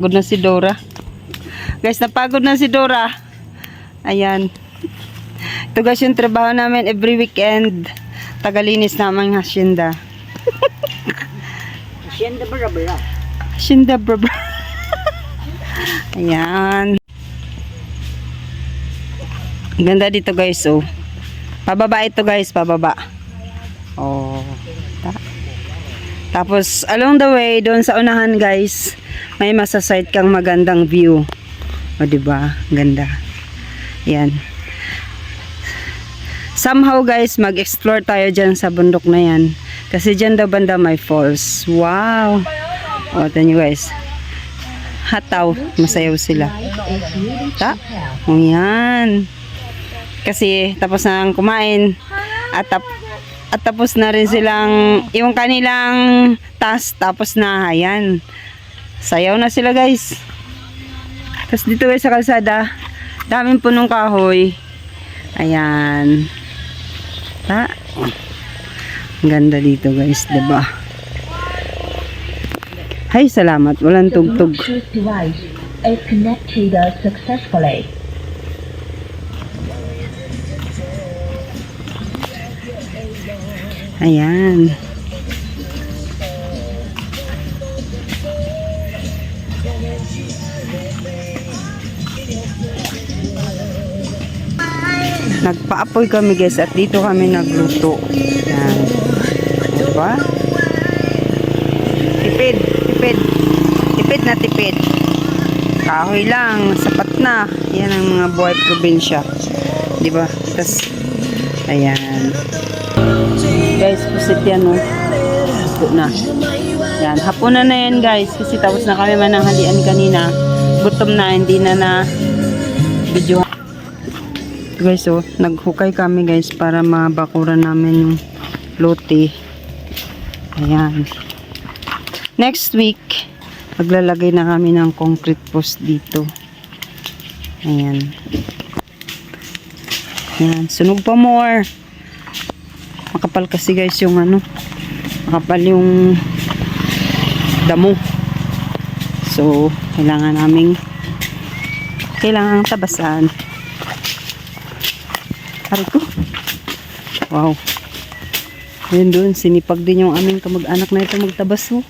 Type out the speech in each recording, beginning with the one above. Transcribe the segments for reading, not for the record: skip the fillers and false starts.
Napagod na si Dora. Guys, napagod na si Dora. Ayan. Ito guys yung trabaho namin every weekend. Tagalinis naman ng hacienda. Hacienda Brabra. Hacienda Brabra. Ayan. Ganda dito guys, oh. Pababa ito guys, pababa. Oh. Tapos along the way doon sa unahan guys, may masasight kang magandang view. O diba? Ganda. Yan. Somehow guys, mag-explore tayo dyan sa bundok na yan. Kasi dyan daw banda may falls. Wow! O, ito nyo guys. Hataw. Masayaw sila. Ta? O yan. Kasi tapos na kumain. At tapos na rin silang yung kanilang task. Tapos na. Ayan. Sayaw na sila guys. Tapos dito guys sa kalsada, daming punong kahoy. Ayan. Ha? Ganda dito guys, diba? Hay, salamat. Walang tugtog. Ayan. Nagpaapoy kami guys at dito kami nagluto. Yan. Diba? Tipid, tipid. Tipid na tipid. Kahoy lang, sapat na. Yan ang mga buhay probinsya. Diba? Tas, ayan. Guys, pusit yan oh. Ito na. Yan, hapunan na yan guys. Kasi tapos na kami mananghalian kanina. Gutom na, hindi na video. Guys, oh, naghukay kami guys para mabakuran namin yung lote. Ayan. Next week, maglalagay na kami ng concrete post dito. Ayan. Ayan. Sunog pa more. Makapal kasi guys yung ano. Makapal yung damo. So, kailangan tabasan. Ko. Wow. Ayun doon, sinipag din yung aming kamag-anak na ito magtabas ho.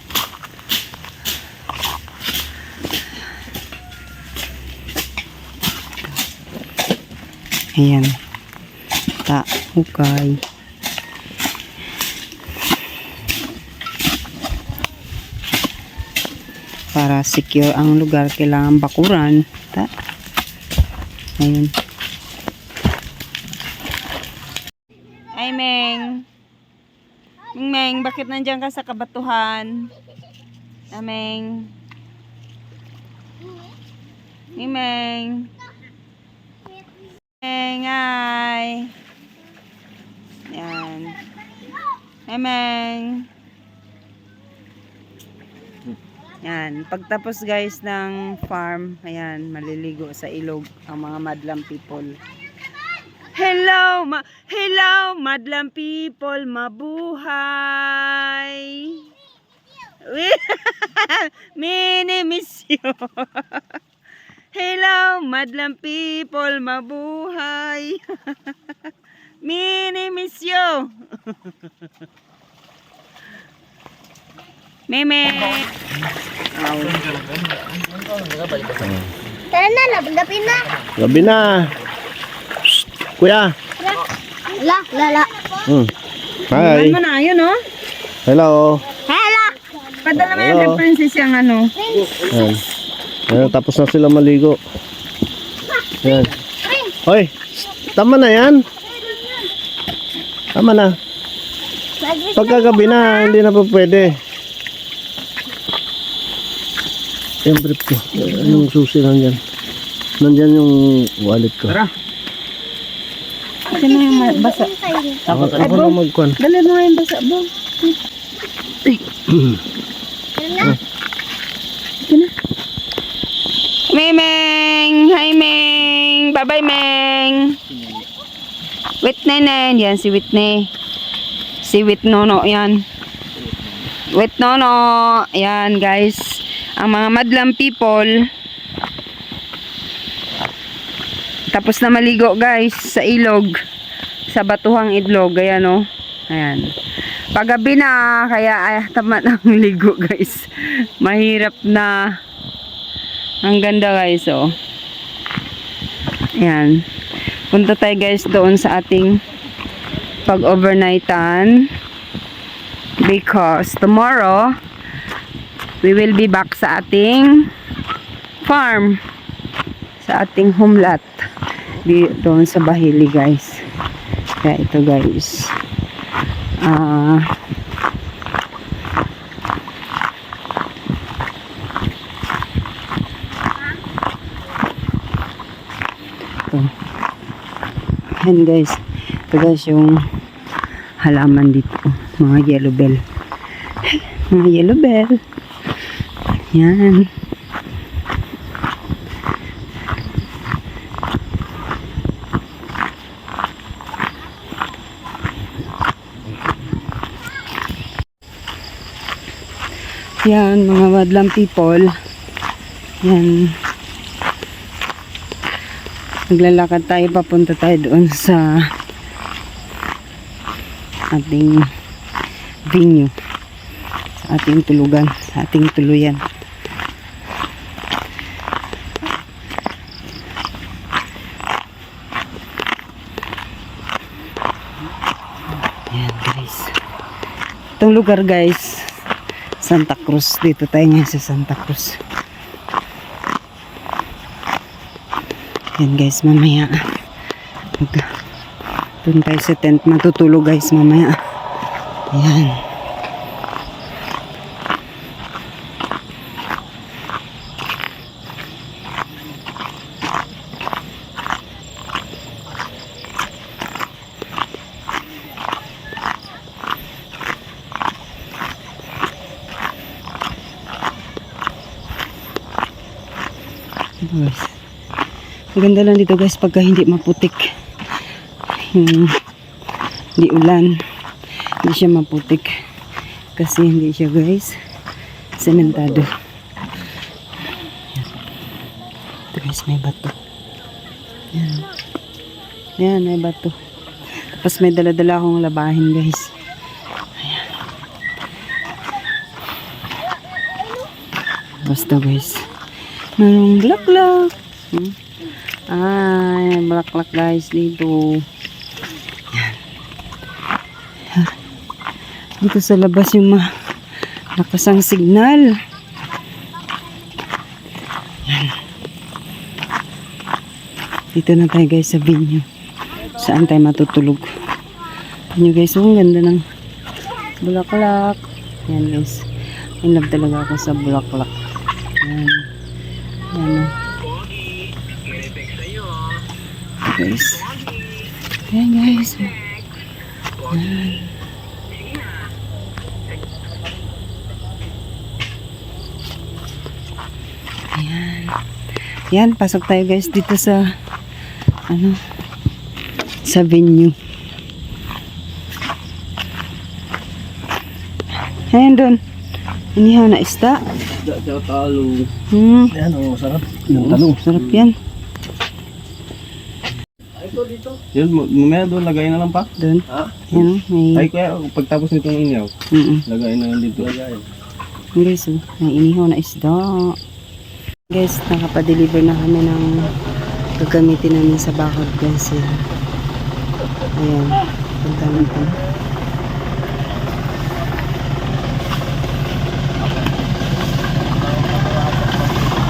Ayan. Hukay. Para secure ang lugar, kailangan bakuran. Ayun. Ay, Meng. Meng, bakit nandiyan ka sa kabatuhan? Meng. Meng. Meng, ay. Yan. Meng. Yan. Pagtapos guys ng farm, ayan, maliligo sa ilog ang mga madlang people. Hello, madlang people, mabuhay. Mini miss you. Hello, madlang people, mabuhay. Mini miss you. Meme. Tara na, gabi na. Gabi na. Kuya. La. Hi. Ano na, yun oh. Hello. Hello. Padala mo yung princess yung ano. Ayan. Ayan, tapos na sila maligo. Ayan. Hoy, tama na yan. Tama na. Pagkagabi na, hindi na pa pwede. Yung brief ko. Yung susi nandyan. Nandyan yung wallet ko. Tara. Sino yung basa? Ako na magkuhan. Dali mo yung basa, bo. Meng! Hi, Meng! Bye-bye, Meng! Whitney na yan. Si Whitney. Si Whitnono yan. Whitnono. Yan, guys. ang mga madlang people. Tapos na maligo guys sa ilog, sa batuhang idlog. Ayan o. Ayan. Paggabi na, kaya tama na ang ligo guys. Mahirap na. Ang ganda guys oh. Ayan. Punta tayo guys doon sa ating pag-overnightan. Because tomorrow, we will be back sa ating farm. Sa ating homelat. Doon sa Bahili guys. Kaya ito guys. Ito. Ayan guys. Ito guys yung halaman dito. Mga yellow bell. Mga yellow bell. Ayan. Yan, mga madlang people. Yan. Naglalakad tayo, papunta tayo doon sa ating venue. Sa ating tulugan, sa ating tuluyan. Yan guys. Itong lugar guys, Santa Cruz. Dito tayo ngayon sa Santa Cruz. Yan guys, mamaya doon tayo sa tent matutulog guys mamaya. Yan. Guys. Ang ganda lang dito guys pagka hindi maputik. Hindi ulan. Hindi siya maputik. Kasi hindi siya guys sementado. Ito guys may bato. Yan. Yan may bato. Tapos may dala-dala akong labahin guys. Ayan. Basta guys. Mayroong blaklak. Ay, blaklak guys dito. Yan. Dito sa labas yung lakas ang signal. Yan. Dito na tayo guys sa venue. Saan tayo matutulog. Yan guys, ang ganda ng bulaklak. Yan guys. In love talaga ako sa bulaklak. Yan. Yan. Guys. Yan guys. Yan. Ayan. Yan, pasok tayo guys dito sa sa venue. Ayan doon. Inihaw na isda. Isda talong. Yan, sarap. Yung talong. Sarap yan. Yan, mamaya doon, lagay na lang pa. Doon. Yan, may... Ay, kaya pagtapos nitong inyaw, lagay na lang dito. Guys, may inihaw na isda. Guys, nakapadeliver na kami ng gagamitin namin sa bakod guys. Ayan. Punta natin.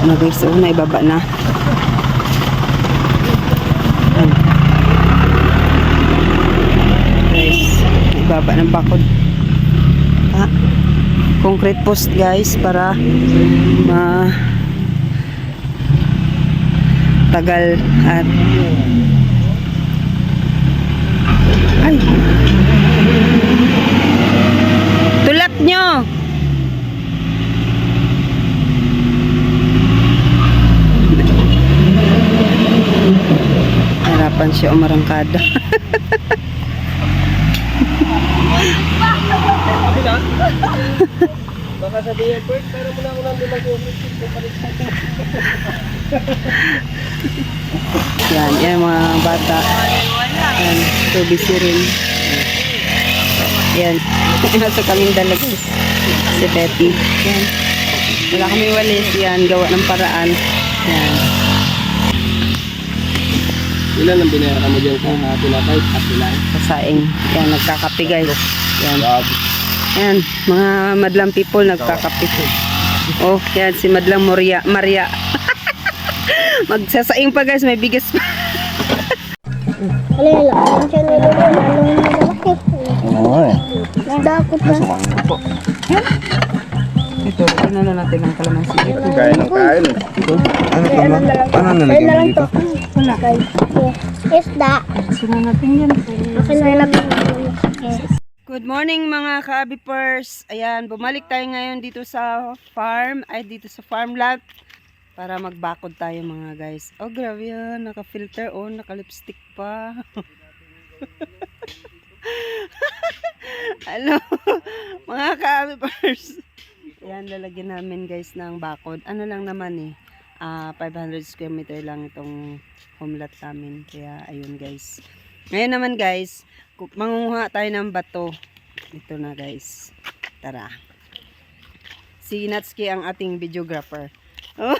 Ano guys, so naibaba na. Ayan. Guys, naibaba ng bakod. Concrete post guys para tagal at ay tulak nyo. Harapan siya umarangkada. Baka sabihin, Bert, pero muna ako nandun mag-uusip ko palit sa Yan mga bata. Yan, so busy rin. Yan. Nasa kaming dala guys. Si Betty. Yan. Wala kami walis. Yan, gawa ng paraan. Yan. Ilan ang binayaran mo dyan sa tinapay? At ilan? Kasaing. Yan, nagkakape guys. Yan. Yan, mga madlang people nagkakape. Oh, yan si madlang Maria. Magsasaing pa guys, may bigas pa. Lala, ang siya nilolo, lalong malaki. Oo eh. Dakot na. Ito, tingnan na natin ang kalamansi. Kain ng kain. Ano to ma? Ano nalagyan mo dito? Wala. Isda. Sino natin yan? Akin na lang. Good morning mga ka-abipers. Ayan, bumalik tayo ngayon dito sa farm. Ay, dito sa farm lot. Para magbakod tayo mga guys. Oh, grabe yan. Naka-filter. Oh, naka-lipstick pa. Hello. Mga ka-abipers. Ayan, lalagyan namin guys ng bakod. Ano lang naman eh. 500 square meter lang itong home lot namin. Kaya, ayun guys. Ngayon naman guys, mangunguha tayo ng bato. Ito na guys. Tara. Si Natsuki ang ating videographer. Oh.